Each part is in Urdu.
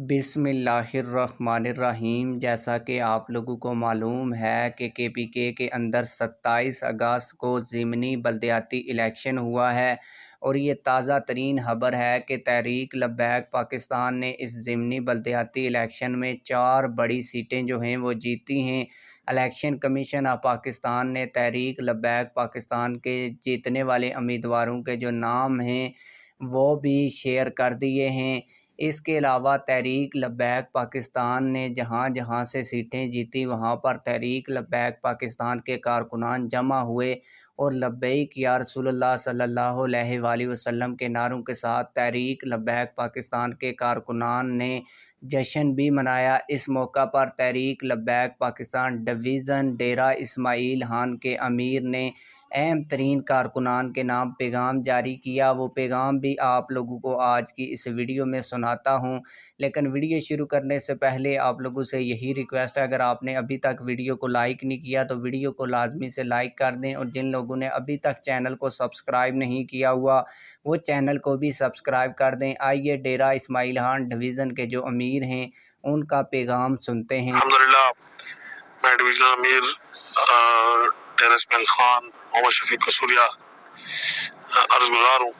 بسم اللہ الرحمن الرحیم۔ جیسا کہ آپ لوگوں کو معلوم ہے کہ KPK کے اندر 27 اگست کو ضمنی بلدیاتی الیکشن ہوا ہے، اور یہ تازہ ترین خبر ہے کہ تحریک لبیک پاکستان نے اس ضمنی بلدیاتی الیکشن میں 4 بڑی سیٹیں جو ہیں وہ جیتی ہیں۔ الیکشن کمیشن آف پاکستان نے تحریک لبیک پاکستان کے جیتنے والے امیدواروں کے جو نام ہیں وہ بھی شیئر کر دیے ہیں۔ اس کے علاوہ تحریک لبیک پاکستان نے جہاں جہاں سے سیٹیں جیتی وہاں پر تحریک لبیک پاکستان کے کارکنان جمع ہوئے اور لبیک یا رسول اللہ صلی اللہ علیہ وآلہ وسلم کے نعروں کے ساتھ تحریک لبیک پاکستان کے کارکنان نے جشن بھی منایا۔ اس موقع پر تحریک لبیک پاکستان ڈویژن ڈیرہ اسماعیل خان کے امیر نے اہم ترین کارکنان کے نام پیغام جاری کیا۔ وہ پیغام بھی آپ لوگوں کو آج کی اس ویڈیو میں سناتا ہوں، لیکن ویڈیو شروع کرنے سے پہلے آپ لوگوں سے یہی ریکویسٹ ہے، اگر آپ نے ابھی تک ویڈیو کو لائک نہیں کیا تو ویڈیو کو لازمی سے لائک کر دیں، اور جن لوگوں نے ابھی تک چینل کو سبسکرائب نہیں کیا ہوا وہ چینل کو بھی سبسکرائب کر دیں۔ آئیے ڈیرہ اسماعیل خان ڈویژن کے جو امیر ہیں ان کا پیغام سنتے ہیں۔ الحمدللہ میں ڈویژنل امیر ڈیرہ اسماعیل خان محمد شفیق قصوریہ عرض گزار ہوں۔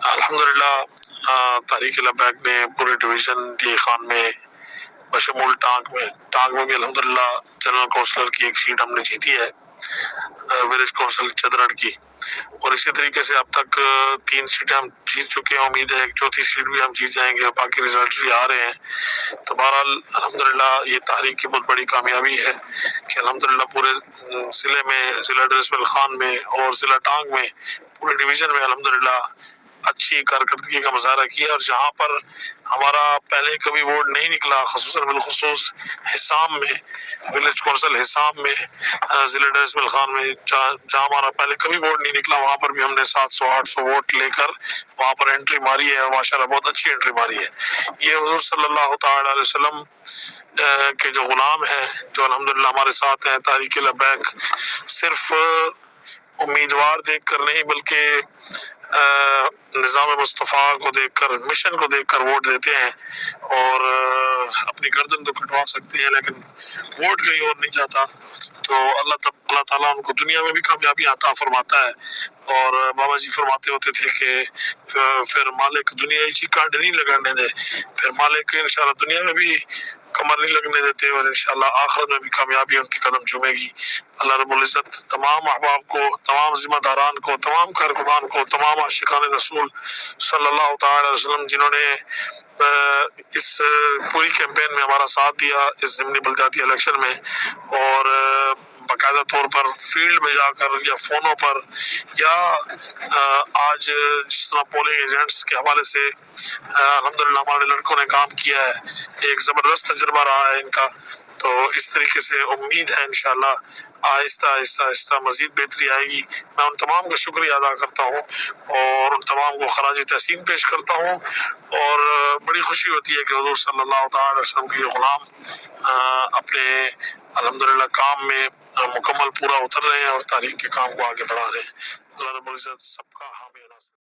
الحمدللہ تحریک لبیک نے پورے ڈویژن ڈی خان میں بشمول ٹانک میں بھی الحمدللہ جنرل کونسلر کی ایک سیٹ ہم نے جیتی ہے، ولیج کونسل چدرڑ کی، اور اسی طریقے سے اب تک 3 سیٹیں ہم جیت چکے ہیں۔ امید ہے ایک چوتھی سیٹ بھی ہم جیت جائیں گے، باقی ریزلٹ بھی آ رہے ہیں۔ تو بہرحال الحمدللہ یہ تحریک کی بہت بڑی کامیابی ہے کہ الحمدللہ پورے ضلع میں، ضلع ڈیرہ اسماعیل خان میں اور ضلع ٹانک میں، پورے ڈویژن میں الحمدللہ اچھی کارکردگی کا مظاہرہ کیا، اور جہاں پر ہمارا پہلے کبھی ووٹ نہیں نکلا، خصوصاً بالخصوص حسام میں، ولیج کونسل حسام میں، ضلع ڈیرہ اسماعیل خان میں جہاں ہمارا پہلے کبھی ووٹ نہیں نکلا، وہاں پر بھی ہم نے 700-800 ووٹ لے کر وہاں پر انٹری ماری ہے، اور ماشاءاللہ بہت اچھی انٹری ماری ہے۔ یہ حضور صلی اللہ تعالی علیہ وسلم کے جو غلام ہیں، جو الحمدللہ ہمارے ساتھ ہیں، تحریک لبیک صرف امیدوار دیکھ کر نہیں بلکہ نظام مصطفیٰ کو دیکھ کر، مشن کو دیکھ کر ووٹ دیتے ہیں، اور اپنی گردن تو کٹوا سکتے ہیں لیکن ووٹ کہیں اور نہیں جاتا۔ تو اللہ تعالیٰ ان کو دنیا میں بھی کامیابی عطا فرماتا ہے، اور بابا جی فرماتے ہوتے تھے کہ پھر مالک دنیا ہی کانڈ نہیں لگانے دے، پھر مالک انشاءاللہ دنیا میں بھی کمر نہیں لگنے دیتے، اور انشاءاللہ آخرت میں بھی کامیابی ان کی قدم چومے گی۔ اللہ رب العزت تمام احباب کو، تمام ذمہ داران کو، تمام کارکنان کو، تمام عاشقان رسول صلی اللہ تعالی علیہ وسلم جنہوں نے اس پوری کیمپین میں ہمارا ساتھ دیا، اس ضمنی بلدیاتی الیکشن میں، اور باقاعدہ طور پر فیلڈ میں جا کر یا فونوں پر یا آج جس طرح پولنگ ایجنٹس کے حوالے سے الحمدللہ ہمارے لڑکوں نے کام کیا ہے، ایک زبردست تجربہ رہا ہے ان کا۔ تو اس طریقے سے امید ہے انشاءاللہ آہستہ آہستہ مزید بہتری آئے گی۔ میں ان تمام کا شکریہ ادا کرتا ہوں، اور ان تمام کو خراج تحسین پیش کرتا ہوں، اور بڑی خوشی ہوتی ہے کہ حضور صلی اللہ تعالی علیہ وسلم کے غلام اپنے الحمدللہ کام میں مکمل پورا اتر رہے ہیں، اور تاریخ کے کام کو آگے بڑھا رہے ہیں۔ اللہ رب العزت سب کا حامی